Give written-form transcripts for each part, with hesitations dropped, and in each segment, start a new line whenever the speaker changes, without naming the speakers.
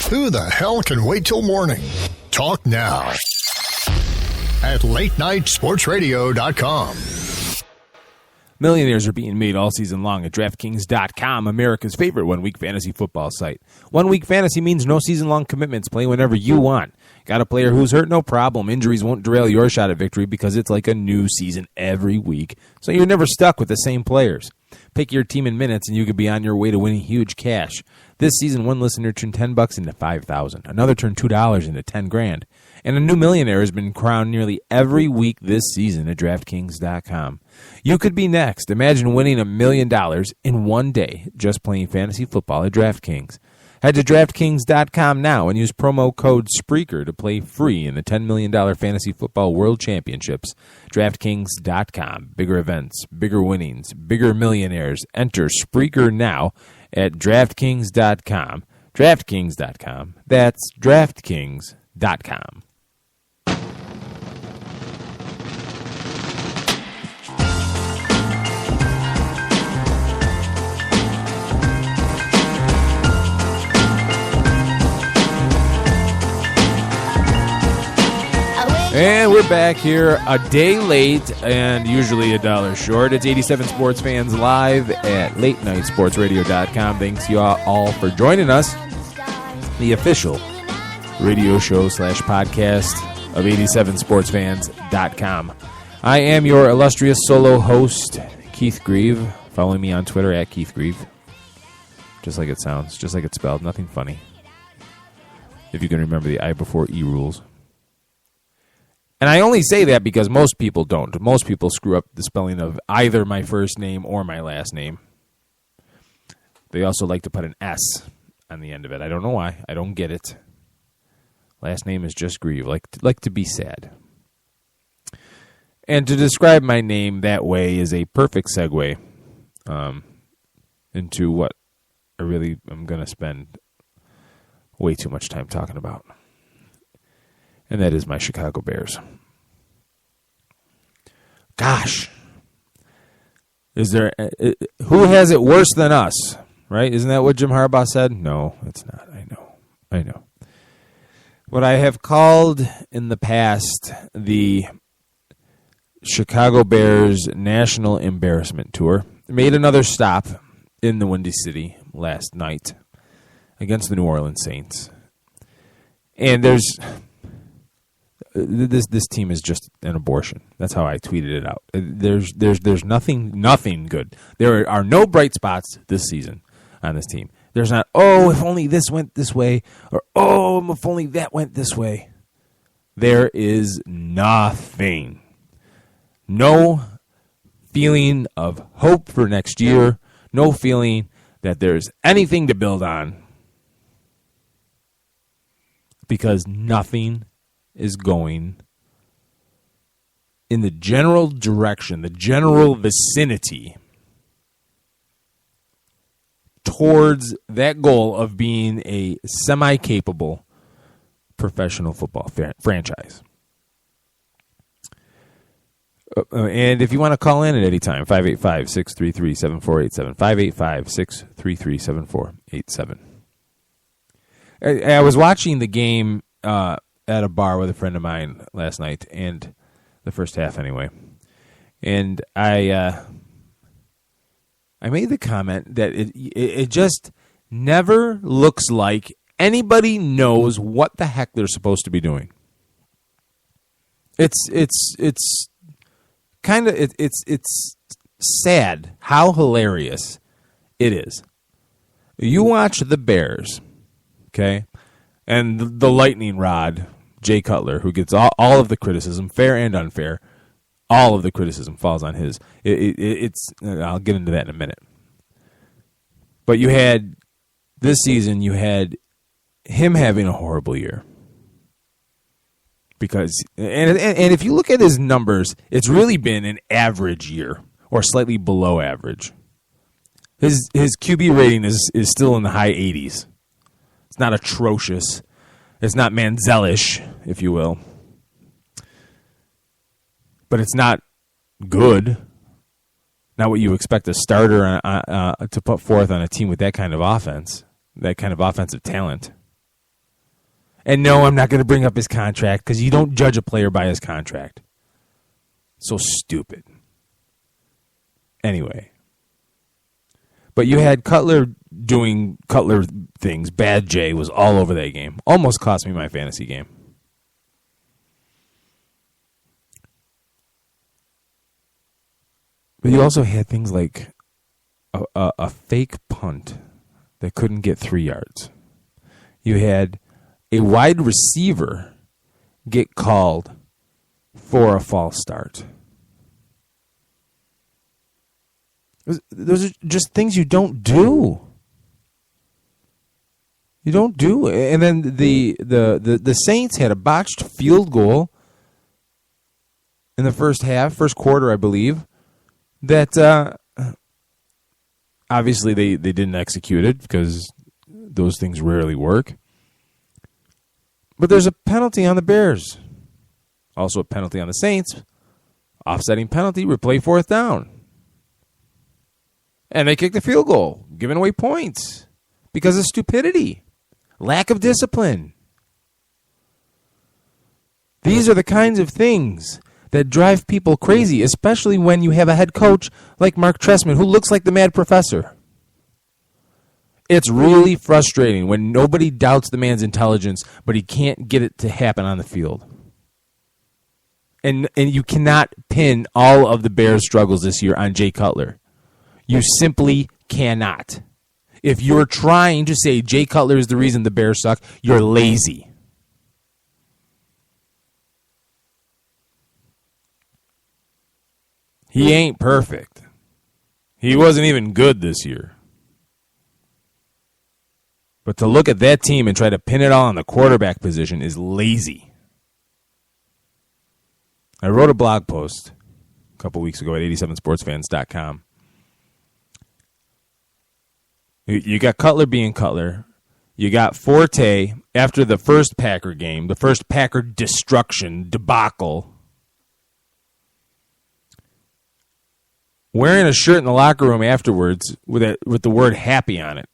Who the hell can wait till morning? Talk now at latenightsportsradio.com.
Millionaires are being made all season long at DraftKings.com, America's favorite one-week fantasy football site. One-week fantasy means no season-long commitments. Play whenever you want. Got a player who's hurt? No problem. Injuries won't derail your shot at victory because it's like a new season every week, so you're never stuck with the same players. Pick your team in minutes, and you could be on your way to winning huge cash. This season, one listener turned $10 into $5,000. Another turned $2 into $10,000. And a new millionaire has been crowned nearly every week this season at DraftKings.com. You could be next. Imagine winning $1 million in one day just playing fantasy football at DraftKings. Head to DraftKings.com now and use promo code Spreaker to play free in the $10 million Fantasy Football World Championships. DraftKings.com. Bigger events, bigger winnings, bigger millionaires. Enter Spreaker now at DraftKings.com. DraftKings.com. That's DraftKings.com. And we're back here a day late and usually $1 short. It's 87 Sports Fans live at latenightsportsradio.com. Thanks you all for joining us. The official radio show / podcast of 87sportsfans.com. I am your illustrious solo host, Keith Grieve. Follow me on Twitter at Keith Grieve. Just like it sounds, just like it's spelled. Nothing funny. If you can remember the I before E rules. And I only say that because most people don't. Most people screw up the spelling of either my first name or my last name. They also like to put an S on the end of it. I don't know why. I don't get it. Last name is just Grieve. Like to be sad. And to describe my name that way is a perfect segue into what I really am going to spend way too much time talking about. And that is my Chicago Bears. Gosh. Is there who has it worse than us? Right? Isn't that what Jim Harbaugh said? No, it's not. I know. What I have called in the past the Chicago Bears National Embarrassment Tour made another stop in the Windy City last night against the New Orleans Saints. And this team is just an abortion. That's how I tweeted it out. There's nothing good. There are no bright spots this season on this team. There's not, if only this went this way, or if only that went this way. There is nothing. No feeling of hope for next year. No feeling that there's anything to build on. Because nothing is going in the general direction, the general vicinity towards that goal of being a semi-capable professional football franchise. And if you want to call in at any time, 585-633-7487, 585-633-7487. I was watching the game at a bar with a friend of mine last night, and the first half anyway. And I made the comment that it just never looks like anybody knows what the heck they're supposed to be doing. It's sad how hilarious it is. You watch the Bears, okay, and the lightning rod, Jay Cutler, who gets all of the criticism, fair and unfair. All of the criticism falls on his. I'll get into that in a minute. But this season, you had him having a horrible year. Because, and if you look at his numbers, it's really been an average year, or slightly below average. His QB rating is still in the high 80s. It's not atrocious. It's not Manziel-ish, if you will. But it's not good. Not what you expect a starter to put forth on a team with that kind of offense, that kind of offensive talent. And no, I'm not going to bring up his contract because you don't judge a player by his contract. So stupid. Anyway. But you had Cutler doing Cutler things. Bad J was all over that game. Almost cost me my fantasy game. But you also had things like a fake punt that couldn't get 3 yards. You had a wide receiver get called for a false start. Those are just things you don't do. You don't do. And then the Saints had a botched field goal in the first quarter, I believe, that obviously they didn't execute it because those things rarely work. But there's a penalty on the Bears. Also a penalty on the Saints. Offsetting penalty, replay 4th down. And they kicked the field goal, giving away points because of stupidity, lack of discipline. These are the kinds of things that drive people crazy, especially when you have a head coach like Mark Trestman, who looks like the mad professor. It's really frustrating when nobody doubts the man's intelligence, but he can't get it to happen on the field. And you cannot pin all of the Bears' struggles this year on Jay Cutler. You simply cannot. If you're trying to say Jay Cutler is the reason the Bears suck, you're lazy. He ain't perfect. He wasn't even good this year. But to look at that team and try to pin it all on the quarterback position is lazy. I wrote a blog post a couple weeks ago at 87sportsfans.com. You got Cutler being Cutler. You got Forte after the first Packer game, the first Packer destruction debacle, wearing a shirt in the locker room afterwards with the word happy on it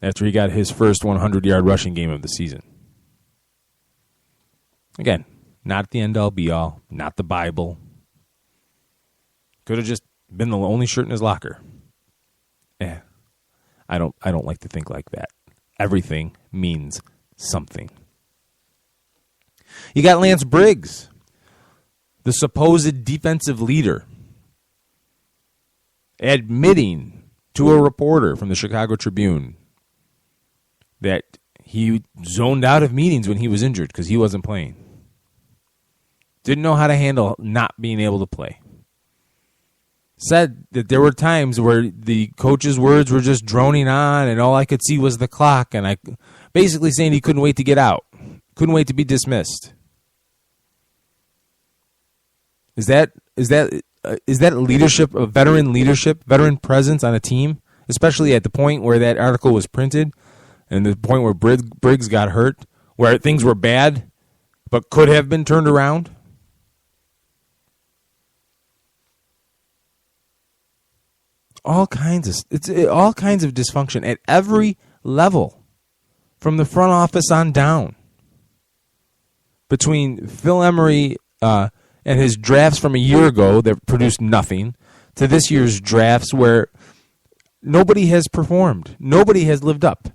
after he got his first 100-yard rushing game of the season. Again, not the end-all, be-all, not the Bible. Could have just been the only shirt in his locker. I don't like to think like that. Everything means something. You got Lance Briggs, the supposed defensive leader, admitting to a reporter from the Chicago Tribune that he zoned out of meetings when he was injured because he wasn't playing. Didn't know how to handle not being able to play. Said that there were times where the coach's words were just droning on and all I could see was the clock, and I basically saying he couldn't wait to get out. Couldn't wait to be dismissed. Is that leadership, veteran presence on a team, especially at the point where that article was printed and the point where Briggs got hurt, where things were bad but could have been turned around? All kinds of dysfunction at every level, from the front office on down. Between Phil Emery and his drafts from a year ago that produced nothing, to this year's drafts where nobody has performed, nobody has lived up.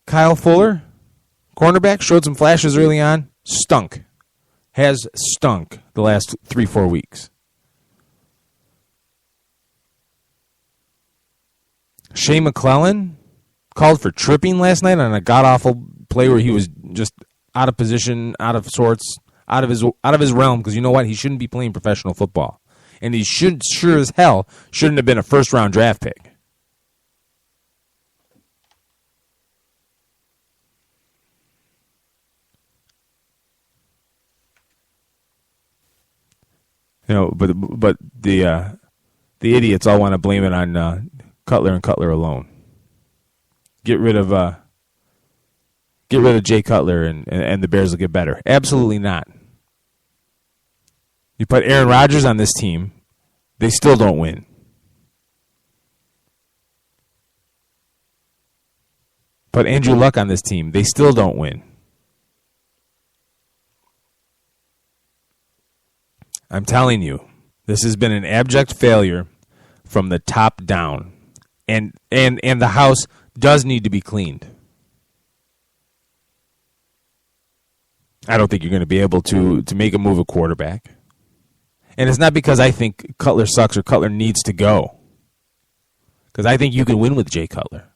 Kyle Fuller, cornerback, showed some flashes early on, has stunk the last 3-4 weeks. Shea McClellan called for tripping last night on a god-awful play where he was just out of position, out of sorts, out of his realm, because you know what? He shouldn't be playing professional football. And he sure as hell shouldn't have been a first-round draft pick. You know, but the idiots all want to blame it on Cutler and Cutler alone. Get rid of Jay Cutler and the Bears will get better. Absolutely not. You put Aaron Rodgers on this team, they still don't win. Put Andrew Luck on this team. They still don't win. I'm telling you, this has been an abject failure from the top down. And the house does need to be cleaned. I don't think you're going to be able to make a move at quarterback. And it's not because I think Cutler sucks or Cutler needs to go. Because I think you can win with Jay Cutler.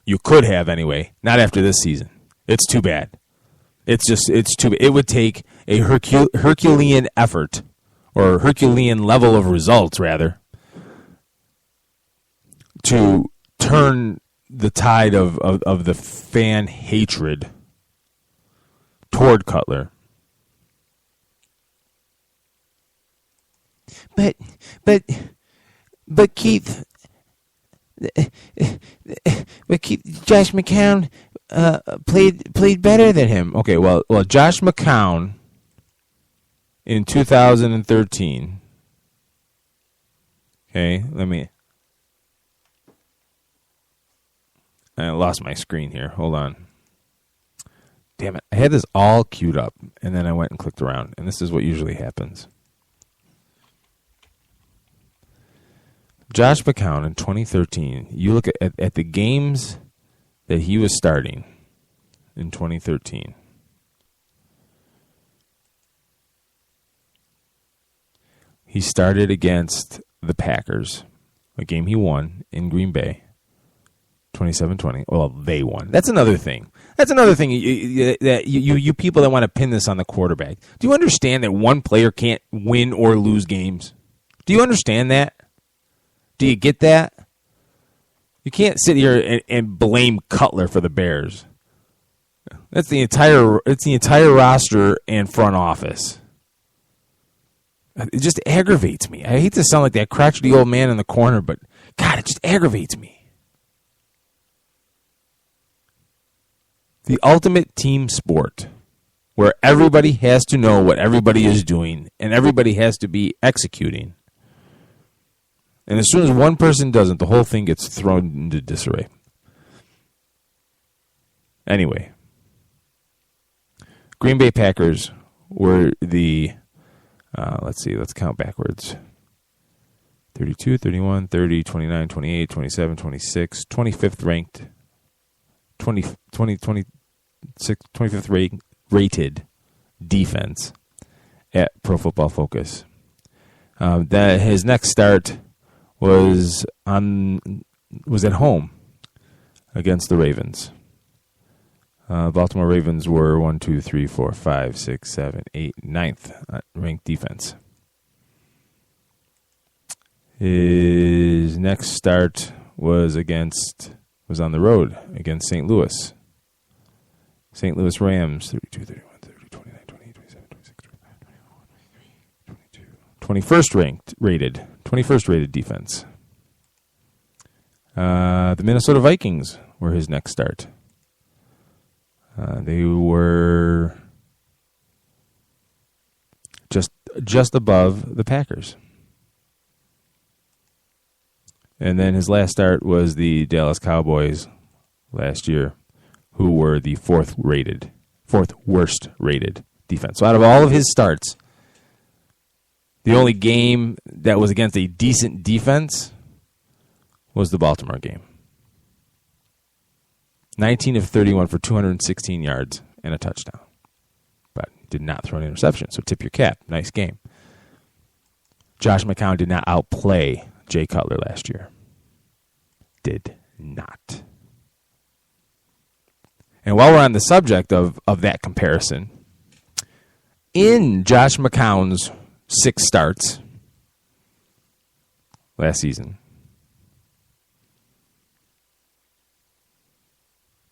You could have anyway. Not after this season. It's too bad. It's too bad. It would take a Herculean effort, or Herculean level of results, rather, to turn the tide of the fan hatred toward Cutler. But Keith, Josh McCown played better than him. Okay, well, Josh McCown in 2013. Okay, I lost my screen here. Hold on. Damn it. I had this all queued up, and then I went and clicked around, and this is what usually happens. Josh McCown in 2013, you look at the games that he was starting in 2013. He started against the Packers, a game he won in Green Bay, 27-20. Well, they won. That's another thing. That you people that want to pin this on the quarterback. Do you understand that one player can't win or lose games? Do you understand that? Do you get that? You can't sit here and blame Cutler for the Bears. It's the entire roster and front office. It just aggravates me. I hate to sound like that crotchety old man in the corner, but God, it just aggravates me. The ultimate team sport, where everybody has to know what everybody is doing and everybody has to be executing. And as soon as one person doesn't, the whole thing gets thrown into disarray. Anyway, Green Bay Packers were the, let's count backwards. 32, 31, 30, 29, 28, 27, 26, 25th ranked, 25th rated defense at Pro Football Focus. That his next start was at home against the Ravens. Baltimore Ravens were 1, 2, 3, 4, 5, 6, 7, 8, 9th ranked defense. His next start was on the road against St. Louis. St. Louis Rams, 32, 31, 30, 29, 28, 27, 26, 25, 24, 22. 21st rated defense. The Minnesota Vikings were his next start. They were just above the Packers. And then his last start was the Dallas Cowboys last year, who were the fourth worst rated defense. So out of all of his starts, the only game that was against a decent defense was the Baltimore game. 19 of 31 for 216 yards and a touchdown. But did not throw an interception, so tip your cap. Nice game. Josh McCown did not outplay Jay Cutler last year. Did not. And while we're on the subject of that comparison, in Josh McCown's 6 starts last season.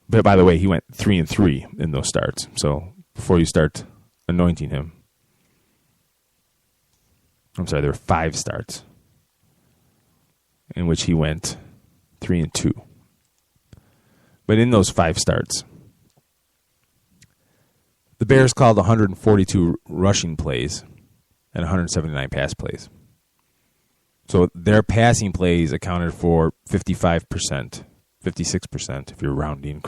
But by the way, he went 3-3 in those starts. So before you start anointing him, there were 5 starts in which he went 3-2. But in those 5 starts, the Bears called 142 rushing plays and 179 pass plays. So their passing plays accounted for 55%, 56% if you're rounding